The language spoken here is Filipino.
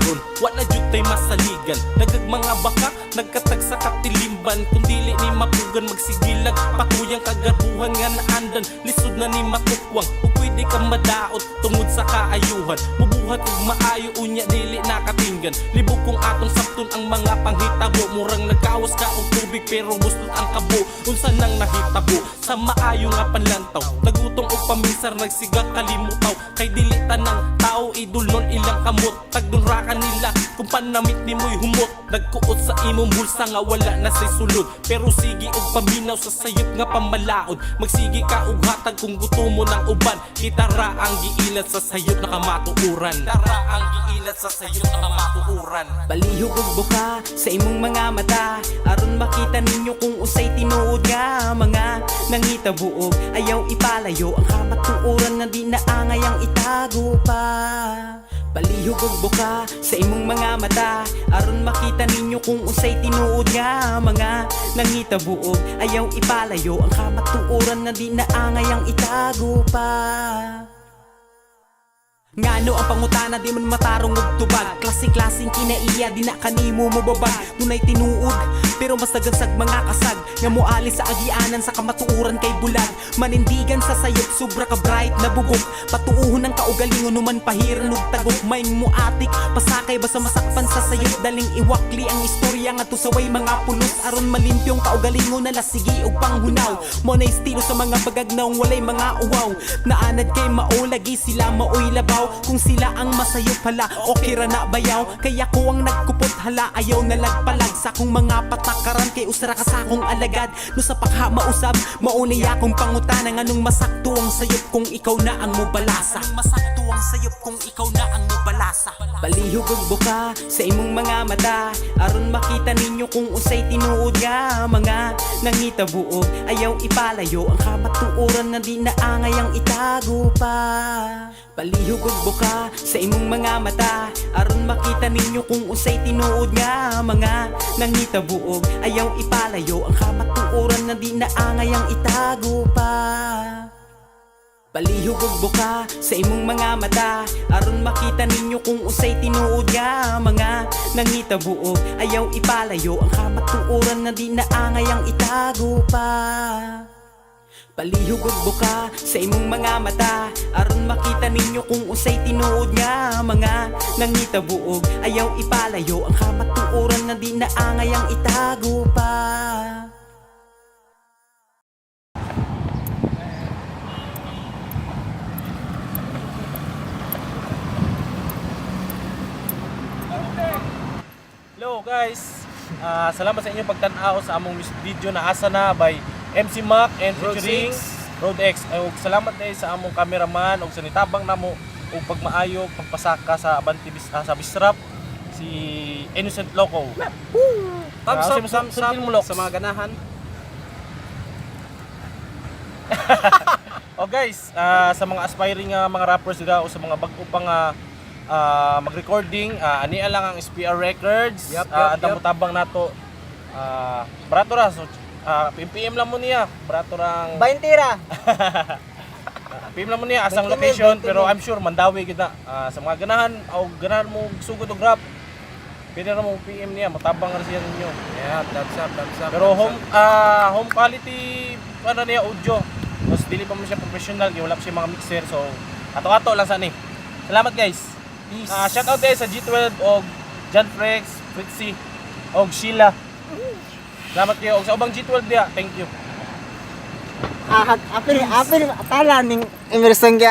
karon wala jud tay masaligan. Dagag mga baka nagkatag sa katilimban, kung dili ni mapugan magsigilag pakuyang kagabuhan nga naandan. Lisod na ni matukwang ug pwede ka madaot tungod sa kaayuhan. Mubuhat ug maayo unya dili nakatinggan. Libog kung atong sapton ang mga panghitabo. Murang nagkawas ka og tubig pero mustot ang kabo. Unsa nang nahitabo sa maayo nga panlantaw, nagutong og paminsar nagsiga kalimutaw. Kay dili tanang tao idulon ilang kamot, tagdunra ka nila kung panamit ni mo'y humot. Nagkuot sa imong bulsa nga wala na say sulod, pero sige og paminaw sa sayop nga pamalaod. Magsige ka og hatag kung gusto mo ng uban. Kita ra ang giilat sa sayop na kamatuuran. Tara ang giilat sa sayop na kamatuuran. Palihog og buka sa imong mga mata, aron makita ninyo kung usay tinuod nga mga nangitabuog. Ayaw ipalayo ang kamatuoran nga di naangay ang itago pa. Palihog og buka sa imong mga mata, aron makita ninyo kung usay tinuod nga mga nangitabuog. Ayaw ipalayo ang kamatuoran nga di naangay ang itago pa. Ngano ang pangutana di man matarong og tubag, klaseng-klaseng kinaiya di na kanimo mo babag. Dunay tinuod pero mas nagansag mga kasag nga moali sa agianan sa kamatuoran kay bulag. Manindigan sa sayop sobra ka bright na bugok, patuuhon ang kaugalingon numan pahiran ug tagok. Maing muatik pasakay basta masakpan sa sayop, daling iwakli ang istorya nga tusaway mga pulos. Aron malimpyong kaugalingon na lasigi og panghunaw. Mo na estilo sa mga bagagnaw walay mga uwaw. Naanad kay maulagi sila maoy labaw. Kung sila ang masayop hala, okay ra na bayaw. Kaya ko ang nagkupot hala, ayaw nalagpalag sa akong mga patakaran. Kay usara ka sa akong alagad, no sa pakha mausab maunay akong pangutana. Nganong masakto ang sayop kung ikaw na ang mobalasa. Masakto ang sayop kung ikaw na ang mobalasa. Palihog og buka sa imong mga mata, aron makita ninyo kung usay tinuod nga mga nangitabuog. Ayaw ipalayo ang kamatuoran nga di naangay ang itago pa. Palihog og buka sa imong mga mata, aron makita ninyo kung usay tinuod nga mga nangitabuog. Ayaw ipalayo ang kamatuoran nga di naangay ang itago pa. Palihog og buka sa imong mga mata, aron makita ninyo kung usay tinuod nga mga nangitabuog. Ayaw ipalayo ang kamatuoran nga di naangay ang itago pa. Palihog og buka sa imong mga mata, aron makita ninyo kung usay tinuod nga mga nangitabuog. Ayaw ipalayo ang kamatuoran nga di naangay ang itago pa. Hello guys, salamat sa inyong pagtan-aw sa among video na Asa Na by MC Mac and featuring Road X. Ug salamat din sa among cameraman ug sa nitabang namo ug pagmaayo pagpasaka sa Abanti sa Bisrap si Innocent Loco. Thumbs up sa mga ganahan. Oh guys, sa mga aspiring mga rappers dira o sa mga bag-o pang mag-recording, ani lang ang SPR Records. Ang tabang nato barato ra, so PMPM lang mo niya, barato rang 20 ra. PM lang mo niya asang location, pero I'm sure mandawi kita sa mga ganahan o ganahan mo sugod og rap. Pwede na mo PM niya, matabang ra siya ninyo. Yeah, thumbs up. Pero home quality ano niya audio. Mas dili pa mo siya professional, wala pa siya mga mixer, so ato-ato lang sa ni. Salamat guys. Peace. Shout out sa G12 og John Frex, Fritzy og Sheila. Salamat kayo og sa ubang G12 dia. Thank you. Apil tala ning Emerson